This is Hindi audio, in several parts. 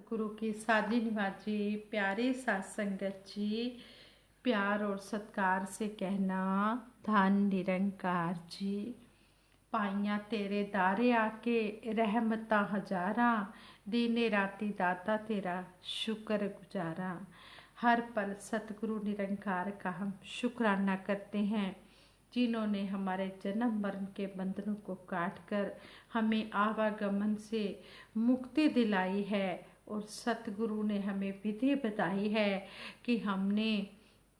गुरु की साधी निवाजी प्यारे साथ संगत जी, प्यार और सत्कार से कहना धन निरंकार जी। पाइयां तेरे दारे आके रहमता हजारा, दीने राती दाता तेरा शुक्र गुजारा। हर पल सतगुरु निरंकार का हम शुक्राना करते हैं, जिन्होंने हमारे जन्म मरण के बंधनों को काट कर हमें आवागमन से मुक्ति दिलाई है। और सतगुरु ने हमें विधि बताई है कि हमने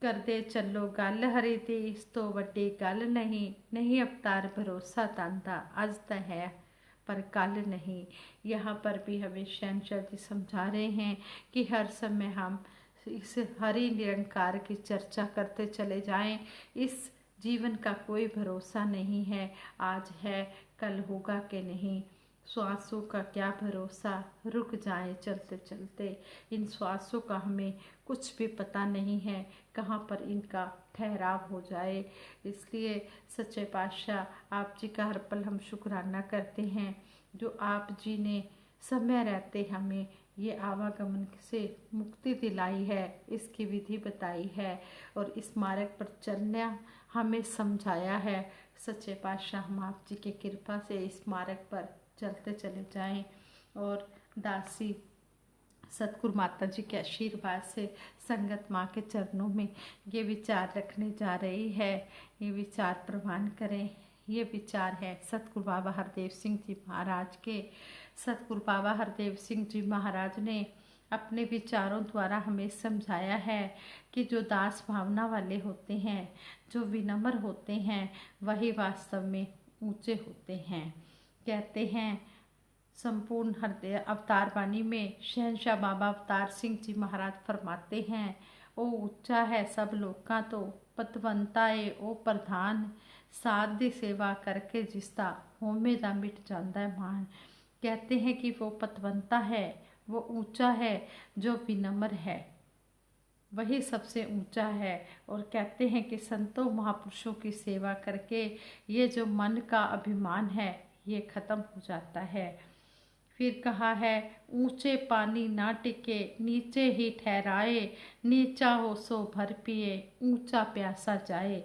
कर दे चलो गल हरी दी, इस तो वड्डी गल नहीं अवतार भरोसा तांदा अज त है पर कल नहीं। यहाँ पर भी हमें शहंशाह जी समझा रहे हैं कि हर समय हम इस हरि निरंकार की चर्चा करते चले जाएं। इस जीवन का कोई भरोसा नहीं है, आज है कल होगा कि नहीं। श्वासों का क्या भरोसा, रुक जाए चलते चलते। इन श्वासों का हमें कुछ भी पता नहीं है कहाँ पर इनका ठहराव हो जाए। इसलिए सच्चे पातशाह आप जी का हर पल हम शुक्राना करते हैं, जो आप जी ने समय रहते हमें ये आवागमन से मुक्ति दिलाई है, इसकी विधि बताई है और इस मार्ग पर चलना हमें समझाया है। सच्चे पातशाह हम आप जी की कृपा से इस मार्ग पर चलते चले जाएं और दासी सतगुरु माता जी के आशीर्वाद से संगत माँ के चरणों में ये विचार रखने जा रही है। ये विचार प्रवान करें। ये विचार है सतगुरु बाबा हरदेव सिंह जी महाराज के। सतगुरु बाबा हरदेव सिंह जी महाराज ने अपने विचारों द्वारा हमें समझाया है कि जो दास भावना वाले होते हैं, जो विनम्र होते हैं, वही वास्तव में ऊंचे होते हैं। कहते हैं संपूर्ण हृदय अवतार वाणी में शहंशाह बाबा अवतार सिंह जी महाराज फरमाते हैं, ओ ऊंचा है सब लोका तो पतवंता है ओ प्रधान, साध सेवा करके जिसका होमे दा मिट जाता है मान। कहते हैं कि वो पतवंता है, वो ऊंचा है, जो विनम्र है वही सबसे ऊंचा है। और कहते हैं कि संतों महापुरुषों की सेवा करके ये जो मन का अभिमान है ये खत्म हो जाता है। फिर कहा है ऊंचे पानी ना टिके नीचे ही ठहराए, नीचा हो सो भर पिए ऊंचा प्यासा जाए।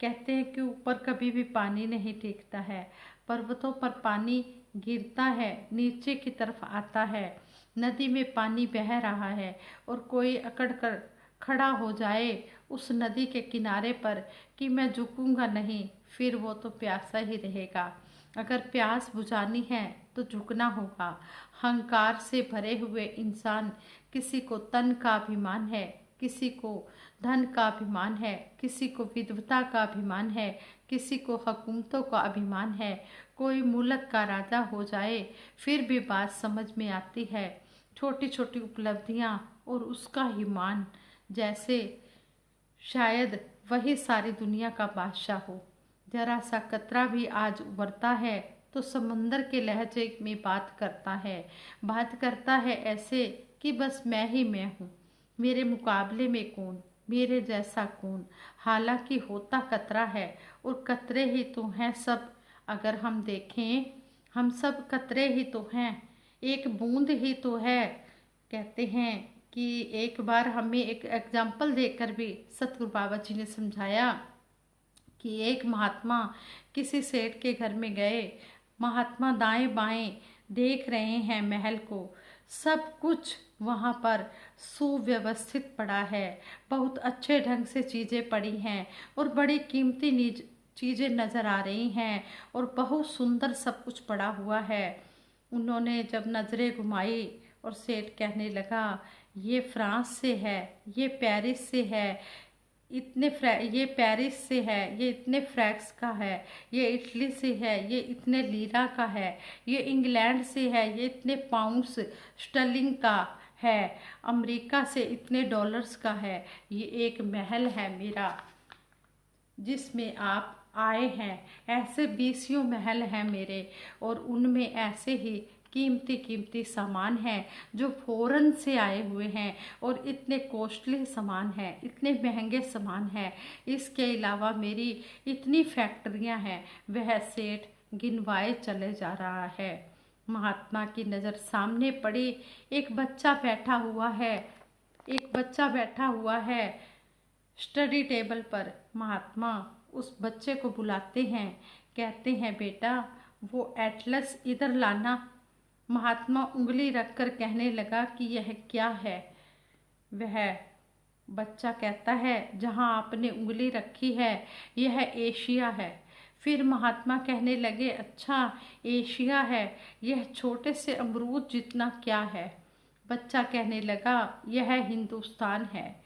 कहते हैं कि ऊपर कभी भी पानी नहीं टिकता है, पर्वतों पर पानी गिरता है, नीचे की तरफ आता है। नदी में पानी बह रहा है और कोई अकड़ कर खड़ा हो जाए उस नदी के किनारे पर कि मैं झुकूंगा नहीं, फिर वो तो प्यासा ही रहेगा। अगर प्यास बुझानी है तो झुकना होगा। अहंकार से भरे हुए इंसान, किसी को तन का अभिमान है, किसी को धन का अभिमान है, किसी को विद्वता का अभिमान है, किसी को हुकूमतों का अभिमान है। कोई मुल्क का राजा हो जाए फिर भी बात समझ में आती है। छोटी छोटी उपलब्धियां और उसका ही मान, जैसे शायद वही सारी दुनिया का बादशाह हो। जरा सा कतरा भी आज उभरता है तो समंदर के लहजे में बात करता है ऐसे कि बस मैं ही मैं हूँ, मेरे मुकाबले में कौन, मेरे जैसा कौन। हालांकि होता कतरा है और कतरे ही तो हैं सब। अगर हम देखें हम सब कतरे ही तो हैं, एक बूंद ही तो है। कहते हैं कि एक बार हमें एक एग्जाम्पल देकर भी सतगुरु बाबा जी ने समझाया कि एक महात्मा किसी सेठ के घर में गए। महात्मा दाएं बाएं देख रहे हैं महल को, सब कुछ वहाँ पर सुव्यवस्थित पड़ा है, बहुत अच्छे ढंग से चीज़ें पड़ी हैं और बड़ी कीमती चीज़ें नज़र आ रही हैं और बहुत सुंदर सब कुछ पड़ा हुआ है। उन्होंने जब नज़रें घुमाई और सेठ कहने लगा ये फ्रांस से है, ये पेरिस से है, ये पेरिस से है, ये इतने फ्रैक्स का है, ये इटली से है, ये इतने लीरा का है, ये इंग्लैंड से है, ये इतने पाउंड्स स्टर्लिंग का है, अमेरिका से इतने डॉलर्स का है। ये एक महल है मेरा जिसमें आप आए हैं, ऐसे 20 महल हैं मेरे और उनमें ऐसे ही कीमती कीमती सामान हैं जो फॉरेन से आए हुए हैं और इतने कॉस्टली सामान हैं, इतने महंगे सामान हैं। इसके अलावा मेरी इतनी फैक्ट्रियां हैं। वह सेठ गिनवाए चले जा रहा है। महात्मा की नज़र सामने पड़ी। एक बच्चा बैठा हुआ है स्टडी टेबल पर। महात्मा उस बच्चे को बुलाते हैं, कहते हैं बेटा वो एटलस इधर लाना। महात्मा उंगली रखकर कहने लगा कि यह क्या है। वह बच्चा कहता है जहाँ आपने उंगली रखी है यह एशिया है। फिर महात्मा कहने लगे अच्छा एशिया है, यह छोटे से अमरूद जितना क्या है। बच्चा कहने लगा यह हिंदुस्तान है।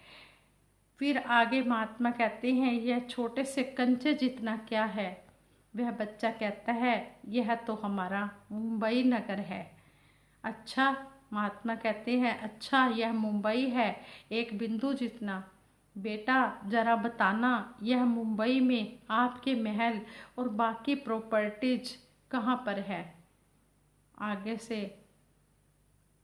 फिर आगे महात्मा कहते हैं यह छोटे से कंचे जितना क्या है। वह बच्चा कहता है यह तो हमारा मुंबई नगर है। अच्छा, महात्मा कहते हैं अच्छा यह मुंबई है एक बिंदु जितना। बेटा जरा बताना यह मुंबई में आपके महल और बाकी प्रॉपर्टीज कहाँ पर है। आगे से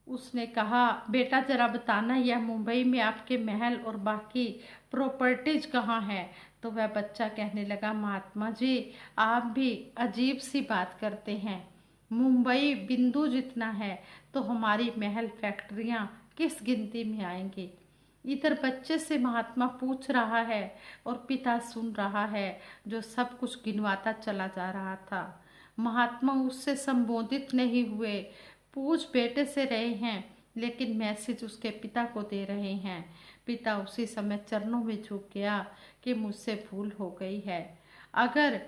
उसने कहा बेटा जरा बताना यह मुंबई में आपके महल और बाकी प्रॉपर्टीज कहाँ है। तो वह बच्चा कहने लगा महात्मा जी आप भी अजीब सी बात करते हैं, मुंबई बिंदु जितना है तो हमारी महल फैक्ट्रियाँ किस गिनती में आएंगी। इधर बच्चे से महात्मा पूछ रहा है और पिता सुन रहा है जो सब कुछ गिनवाता चला जा रहा था। महात्मा उससे संबोधित नहीं हुए, पूछ बेटे से रहे हैं लेकिन मैसेज उसके पिता को दे रहे हैं। पिता उसी समय चरणों में झुक गया कि मुझसे भूल हो गई है। अगर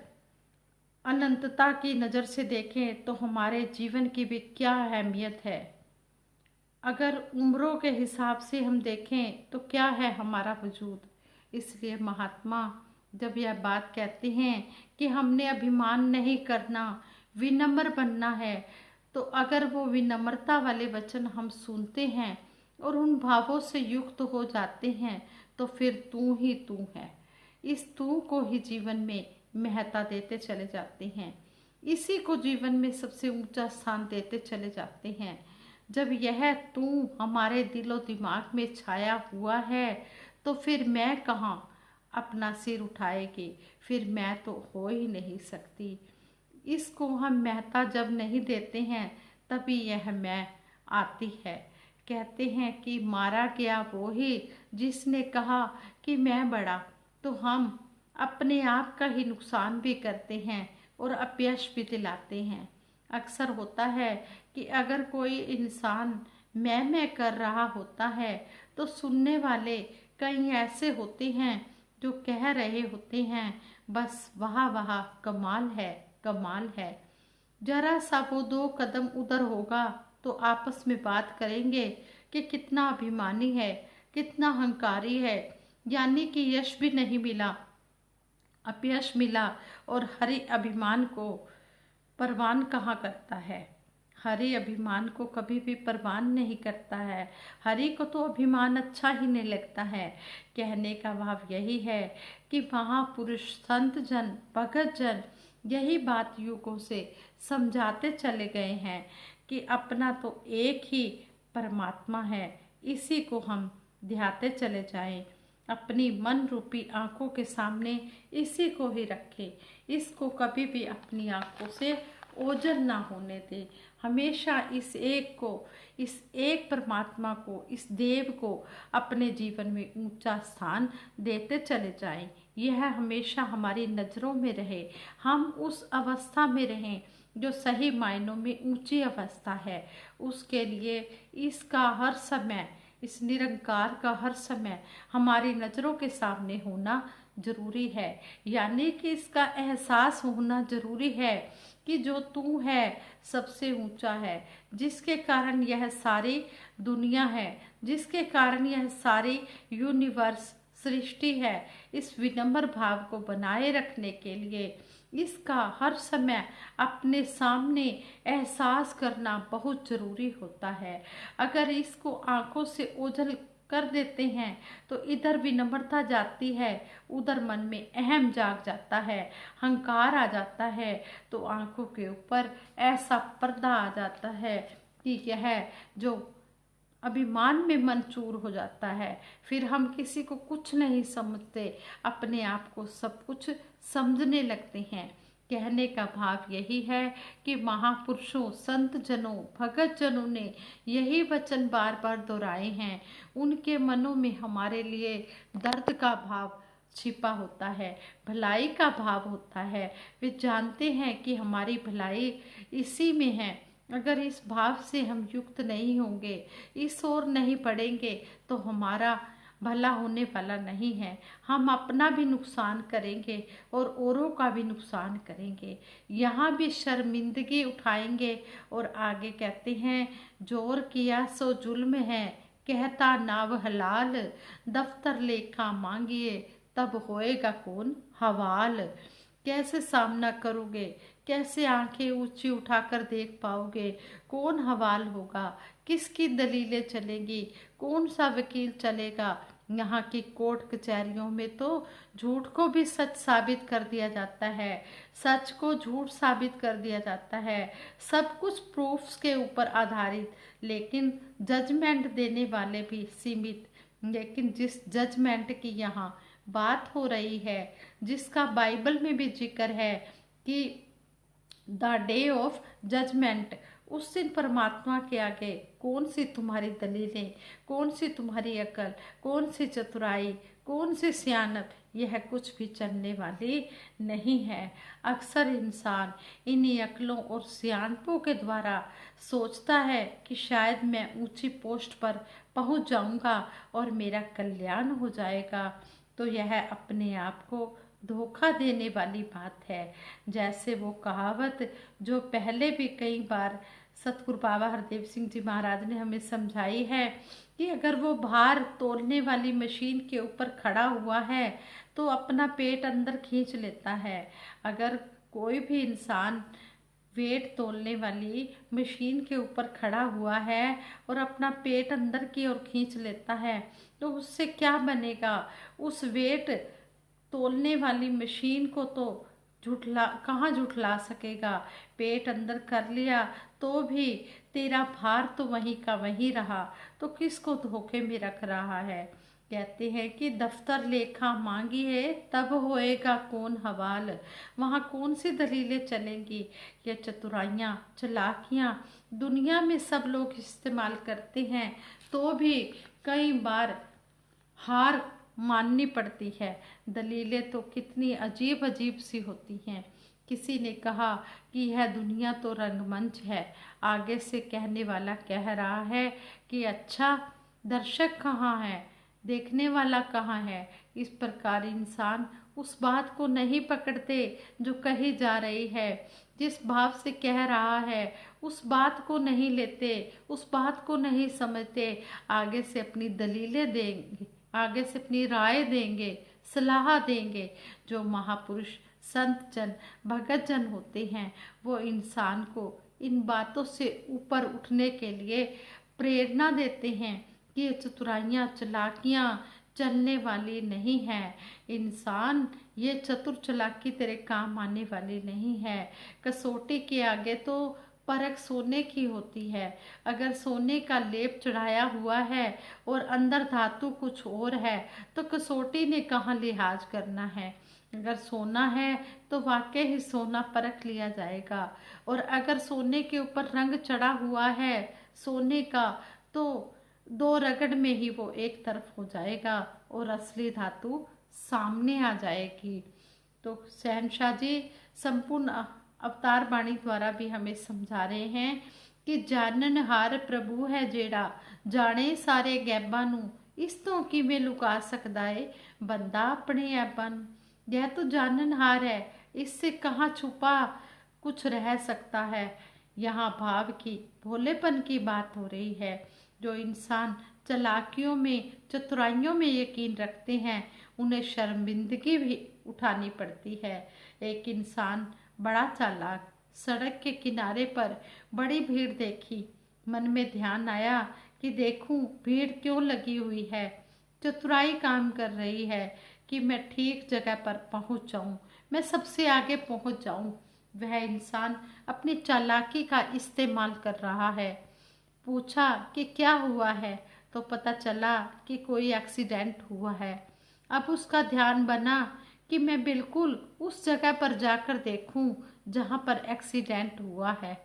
अनंतता की नज़र से देखें तो हमारे जीवन की भी क्या अहमियत है। अगर उम्रों के हिसाब से हम देखें तो क्या है हमारा वजूद। इसलिए महात्मा जब यह बात कहते हैं कि हमने अभिमान नहीं करना, विनम्र बनना है, तो अगर वो विनम्रता वाले वचन हम सुनते हैं और उन भावों से युक्त हो जाते हैं तो फिर तू ही तू है। इस तू को ही जीवन में महत्ता देते चले जाते हैं, इसी को जीवन में सबसे ऊंचा स्थान देते चले जाते हैं। जब यह तू हमारे दिलो दिमाग में छाया हुआ है तो फिर मैं कहाँ अपना सिर उठाएगी, फिर मैं तो हो ही नहीं सकती। इसको हम महत्ता जब नहीं देते हैं तभी यह मैं आती है। कहते हैं कि मारा गया वो ही जिसने कहा कि मैं बड़ा। तो हम अपने आप का ही नुकसान भी करते हैं और अपयश भी दिलाते हैं। अक्सर होता है कि अगर कोई इंसान मैं कर रहा होता है तो सुनने वाले कई ऐसे होते हैं जो कह रहे होते हैं बस वाह वाह कमाल है कमाल है। जरा सा वो 2 कदम उधर होगा तो आपस में बात करेंगे कि कितना अभिमानी है, कितना अहंकारी है। यानी कि यश भी नहीं मिला, अपयश मिला और हरि अभिमान को परवान कहाँ करता है। हरि अभिमान को कभी भी परवान नहीं करता है। हरि को तो अभिमान अच्छा ही नहीं लगता है। कहने का भाव यही है कि महापुरुष संत जन भगत जन यही बात युगों से समझाते चले गए हैं कि अपना तो एक ही परमात्मा है, इसी को हम ध्याते चले जाएं। अपनी मन रूपी आंखों के सामने इसी को ही रखें, इसको कभी भी अपनी आंखों से ओझल ना होने दें। हमेशा इस एक को, इस एक परमात्मा को, इस देव को अपने जीवन में ऊंचा स्थान देते चले जाएं। यह हमेशा हमारी नज़रों में रहे, हम उस अवस्था में रहें जो सही मायनों में ऊंची अवस्था है। उसके लिए इसका हर समय, इस निरंकार का हर समय हमारी नज़रों के सामने होना जरूरी है। यानी कि इसका एहसास होना जरूरी है कि जो तू है सबसे ऊंचा है, जिसके कारण यह सारी दुनिया है, जिसके कारण यह सारी यूनिवर्स सृष्टि है। इस विनम्र भाव को बनाए रखने के लिए इसका हर समय अपने सामने एहसास करना बहुत ज़रूरी होता है। अगर इसको आंखों से ओझल कर देते हैं तो इधर विनम्रता जाती है, उधर मन में अहम जाग जाता है, अहंकार आ जाता है, तो आंखों के ऊपर ऐसा पर्दा आ जाता है कि यह जो अभिमान में मन चूर हो जाता है। फिर हम किसी को कुछ नहीं समझते, अपने आप को सब कुछ समझने लगते हैं। कहने का भाव यही है कि महापुरुषों, संत जनों, भगत जनों ने यही वचन बार बार दोहराए हैं। उनके मनों में हमारे लिए दर्द का भाव छिपा होता है, भलाई का भाव होता है। वे जानते हैं कि हमारी भलाई इसी में है। अगर इस भाव से हम युक्त नहीं होंगे, इस ओर नहीं पड़ेंगे, तो हमारा भला होने वाला नहीं है। हम अपना भी नुकसान करेंगे और औरों का भी नुकसान करेंगे। यहाँ भी शर्मिंदगी उठाएंगे। और आगे कहते हैं, जोर किया सो जुल्म है, कहता नाव हलाल, दफ्तर लेखा मांगिए, तब होएगा कौन हवाल। कैसे सामना करोगे, कैसे आंखें ऊंची उठाकर देख पाओगे, कौन हवाल होगा, किसकी दलीलें चलेंगी, कौन सा वकील चलेगा। यहाँ की कोर्ट कचहरियों में तो झूठ को भी सच साबित कर दिया जाता है, सच को झूठ साबित कर दिया जाता है, सब कुछ प्रूफ्स के ऊपर आधारित, लेकिन जजमेंट देने वाले भी सीमित। लेकिन जिस जजमेंट की यहाँ बात हो रही है, जिसका बाइबल में भी जिक्र है कि द डे ऑफ जजमेंट, उस दिन परमात्मा के आगे कौन सी तुम्हारी दलीलें, कौन सी तुम्हारी अकल, कौन सी चतुराई, कौन सी सियानत, यह कुछ भी चलने वाली नहीं है। अक्सर इंसान इन्हीं अकलों और सियानतों के द्वारा सोचता है कि शायद मैं ऊंची पोस्ट पर पहुंच जाऊंगा और मेरा कल्याण हो जाएगा। तो यह अपने आप को धोखा देने वाली बात है। जैसे वो कहावत जो पहले भी कई बार सतगुरु बाबा हरदेव सिंह जी महाराज ने हमें समझाई है कि अगर वो भार तोलने वाली मशीन के ऊपर खड़ा हुआ है तो अपना पेट अंदर खींच लेता है। अगर कोई भी इंसान वेट तोलने वाली मशीन के ऊपर खड़ा हुआ है और अपना पेट अंदर की ओर खींच लेता है तो उससे क्या बनेगा। उस वेट तोलने वाली मशीन को तो कहाँ झुठला सकेगा। पेट अंदर कर लिया तो भी तेरा भार तो वहीं का वहीं रहा, तो किसको धोखे में रख रहा है। कहते हैं कि दफ्तर लेखा मांगी है, तब होएगा कौन हवाल। वहाँ कौन सी दलीलें चलेंगी। ये चतुराइयाँ, चालाकियाँ दुनिया में सब लोग इस्तेमाल करते हैं, तो भी कई बार हार माननी पड़ती है। दलीलें तो कितनी अजीब अजीब सी होती हैं। किसी ने कहा कि यह दुनिया तो रंगमंच है। आगे से कहने वाला कह रहा है कि अच्छा, दर्शक कहाँ है, देखने वाला कहाँ है। इस प्रकार इंसान उस बात को नहीं पकड़ते जो कही जा रही है। जिस भाव से कह रहा है उस बात को नहीं लेते, उस बात को नहीं समझते। आगे से अपनी दलीलें देंगे, आगे से अपनी राय देंगे, सलाह देंगे। जो महापुरुष, संत जन, भगत जन होते हैं वो इंसान को इन बातों से ऊपर उठने के लिए प्रेरणा देते हैं कि ये चतुराइयाँ, चालाकियाँ चलने वाली नहीं है। इंसान ये चतुर चालाकी तेरे काम आने वाली नहीं है। कसौटी के आगे तो परख सोने की होती है। अगर सोने का लेप चढ़ाया हुआ है और अंदर धातु कुछ और है तो कसौटी ने कहाँ लिहाज करना है। अगर सोना है तो वाकई ही सोना परख लिया जाएगा, और अगर सोने के ऊपर रंग चढ़ा हुआ है सोने का तो दो रगड़ में ही वो एक तरफ हो जाएगा और असली धातु सामने आ जाएगी। तो शहनशाह जी संपूर्ण अवतार बाणी द्वारा भी हमें समझा रहे हैं कि जाननहार प्रभु है जेड़ा, जाने सारे गैबा नू, इस तो किवें लुका सकदा है बंदा अपने ऐबा नू। यह तो जाननहार है, इससे कहाँ छुपा कुछ रह सकता है। यहाँ भाव की, भोलेपन की बात हो रही है। जो इंसान चालाकियों में, चतुराइयों में यकीन रखते हैं उन्हें शर्मिंदगी भी उठानी पड़ती है। एक इंसान बड़ा चालाक, सड़क के किनारे पर बड़ी भीड़ देखी, मन में ध्यान आया कि देखूं भीड़ क्यों लगी हुई है। चतुराई काम कर रही है कि मैं ठीक जगह पर पहुंच जाऊं, मैं सबसे आगे पहुंच जाऊं। वह इंसान अपनी चालाकी का इस्तेमाल कर रहा है। पूछा कि क्या हुआ है तो पता चला कि कोई एक्सीडेंट हुआ है। अब उसका ध्यान बना कि मैं बिल्कुल उस जगह पर जाकर देखूं जहां पर एक्सीडेंट हुआ है।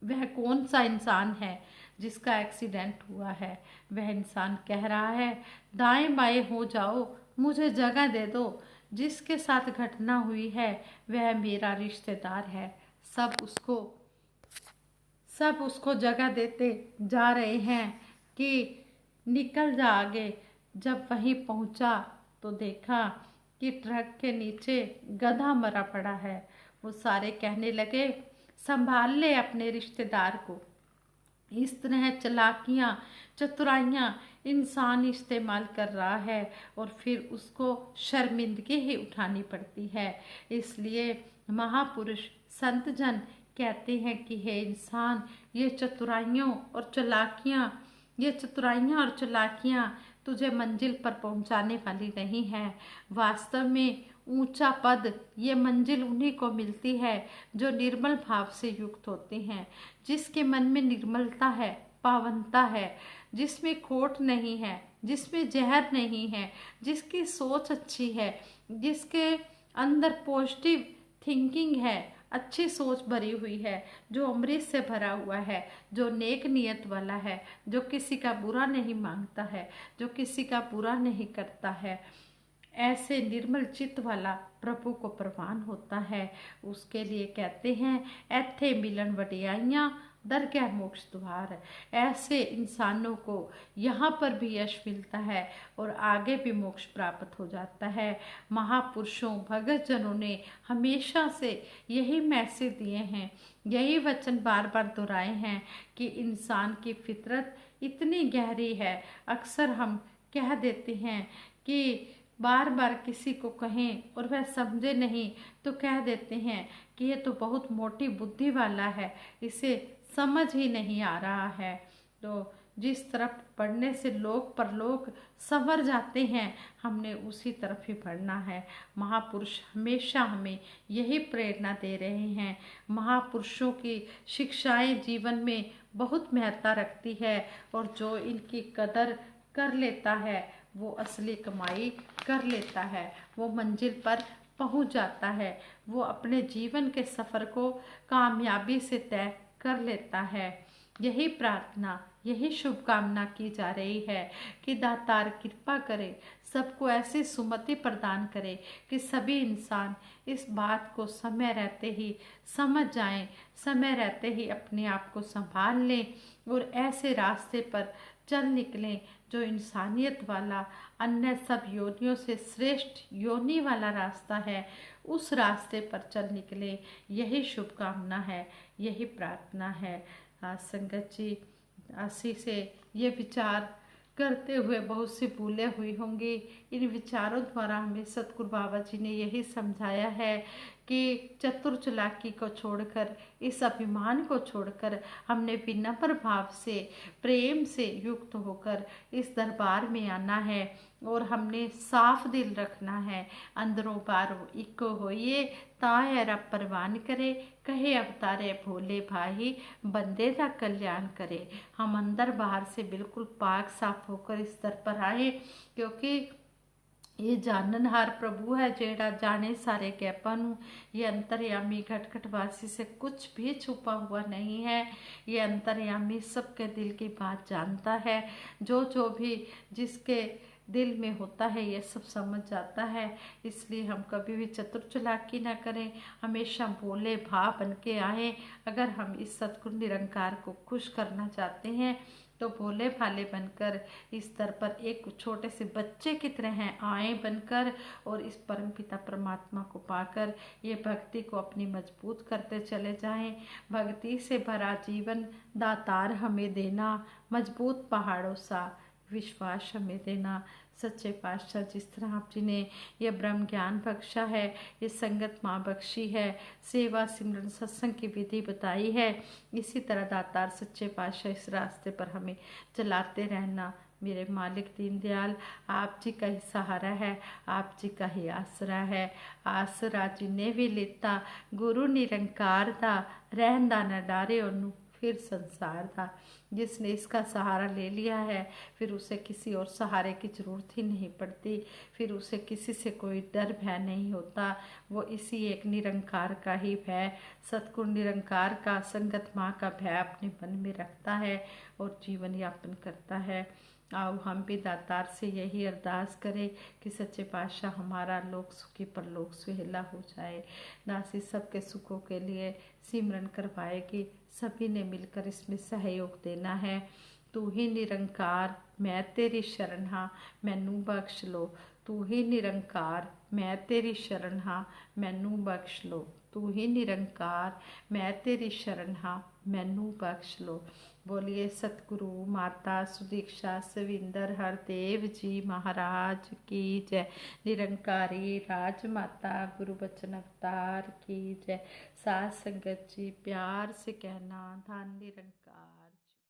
वह कौन सा इंसान है जिसका एक्सीडेंट हुआ है? वह इंसान कह रहा है, दाएं बाएं हो जाओ, मुझे जगह दे दो। जिसके साथ घटना हुई है वह मेरा रिश्तेदार है। सब उसको सब उसको जगह देते जा रहे हैं कि निकल जा आगे। जब वहीं पहुंचा तो देखा कि ट्रक के नीचे गधा मरा पड़ा है। वो सारे कहने लगे, संभाल ले अपने रिश्तेदार को। इस तरह चालाकियाँ चतुराइयाँ इंसान इस्तेमाल कर रहा है और फिर उसको शर्मिंदगी ही उठानी पड़ती है। इसलिए महापुरुष संत जन कहते हैं कि हे इंसान, ये चतुराइयाँ और चालाकियाँ तुझे मंजिल पर पहुंचाने वाली नहीं है। वास्तव में ऊंचा पद, ये मंजिल उन्हीं को मिलती है जो निर्मल भाव से युक्त होते हैं, जिसके मन में निर्मलता है, पावनता है, जिसमें खोट नहीं है, जिसमें जहर नहीं है, जिसकी सोच अच्छी है, जिसके अंदर पॉजिटिव थिंकिंग है, अच्छी सोच भरी हुई है, जो अमृत से भरा हुआ है, जो नेक नियत वाला है, जो किसी का बुरा नहीं मांगता है, जो किसी का बुरा नहीं करता है। ऐसे निर्मल चित्त वाला प्रभु को प्रवान होता है। उसके लिए कहते हैं, ऐथे मिलन वडियाइयाँ दरगाह मोक्ष द्वार। ऐसे इंसानों को यहाँ पर भी यश मिलता है और आगे भी मोक्ष प्राप्त हो जाता है। महापुरुषों भगत जनों ने हमेशा से यही मैसेज दिए हैं, यही वचन बार बार दोहराए हैं कि इंसान की फितरत इतनी गहरी है। अक्सर हम कह देते हैं कि बार बार किसी को कहें और वह समझे नहीं तो कह देते हैं कि ये तो बहुत मोटी बुद्धि वाला है, इसे समझ ही नहीं आ रहा है। तो जिस तरफ पढ़ने से लोक परलोक संवर जाते हैं, हमने उसी तरफ ही पढ़ना है। महापुरुष हमेशा हमें यही प्रेरणा दे रहे हैं। महापुरुषों की शिक्षाएं जीवन में बहुत महत्ता रखती है और जो इनकी कदर कर लेता है वो असली कमाई कर लेता है, वो मंजिल पर पहुंच जाता है, वो अपने जीवन के सफ़र को कामयाबी से तय कर लेता है। यही प्रार्थना, यही शुभकामना की जा रही है कि दातार कृपा करे, सबको ऐसी सुमति प्रदान करे कि सभी इंसान इस बात को समय रहते ही समझ जाएं, समय रहते ही अपने आप को संभाल लें और ऐसे रास्ते पर चल निकलें जो इंसानियत वाला, अन्य सब योनियों से श्रेष्ठ योनि वाला रास्ता है। उस रास्ते पर चल निकले, यही शुभकामना है, यही प्रार्थना है। संगत जी, आशी से ये विचार करते हुए बहुत सी भूलें हुई होंगी। इन विचारों द्वारा हमें सतगुरु बाबा जी ने यही समझाया है कि चतुर चालाकी को छोड़कर, इस अभिमान को छोड़कर हमने विनम्र भाव से, प्रेम से युक्त होकर इस दरबार में आना है और हमने साफ दिल रखना है। अंदरों बाहरों इको होइए, ताए रब परवान करे, कहे अवतारे भोले भाई, बंदे का कल्याण करे। हम अंदर बाहर से बिल्कुल पाक साफ होकर इस दर पर आए, क्योंकि ये जाननहार प्रभु है जेड़ा जाने सारे गैपां नूं। ये अंतर्यामी घटघटवासी से कुछ भी छुपा हुआ नहीं है। ये अंतर्यामी सबके दिल की बात जानता है। जो भी जिसके दिल में होता है ये सब समझ जाता है। इसलिए हम कभी भी चतुर चालाकी ना करें, हमेशा भोले भाव बन के आए। अगर हम इस सतगुरु निरंकार को खुश करना चाहते हैं तो भोले भाले बनकर इस दर पर एक छोटे से बच्चे की तरह आए बनकर और इस परमपिता परमात्मा को पाकर ये भक्ति को अपनी मजबूत करते चले जाएं। भक्ति से भरा जीवन दातार हमें देना, मजबूत पहाड़ों सा विश्वास हमें देना। सच्चे पातशाह जिस तरह आप जी ने यह ब्रह्म ज्ञान बख्शा है, ये संगत माँ बख्शी है, सेवा सिमरन सत्संग की विधि बताई है, इसी तरह दातार सच्चे पातशाह इस रास्ते पर हमें चलाते रहना। मेरे मालिक दीनदयाल, आप जी का ही सहारा है, आप जी का ही आसरा है। आसरा जिन्हें भी लेता गुरु निरंकार दा, रहंदा न डारे ओनू फिर संसार दा। जिसने इसका सहारा ले लिया है फिर उसे किसी और सहारे की ज़रूरत ही नहीं पड़ती, फिर उसे किसी से कोई डर भय नहीं होता। वो इसी एक निरंकार का ही भय, सतगुरु निरंकार का, संगत माँ का भय अपने मन में रखता है और जीवन यापन करता है। आओ हम भी दातार से यही अरदास करें कि सच्चे पातशाह हमारा लोक सुखी परलोक सुहेला हो जाए। दासी सबके सुखों के लिए सिमरन करवाएगी, सभी ने मिलकर इसमें सहयोग देना है। तू ही निरंकार मैं तेरी शरण हाँ मैनू बख्श लो, तू ही निरंकार मैं तेरी शरण हाँ मैनू बख्श लो, तू ही निरंकार मैं तेरी शरण हाँ मैनू बख्श लो। बोलिए सतगुरु माता सुदीक्षा सविंदर हरदेव जी महाराज की जय। निरंकारी राजमाता गुरु बचन अवतार की जय। साथ संगत जी प्यार से कहना धन निरंकार।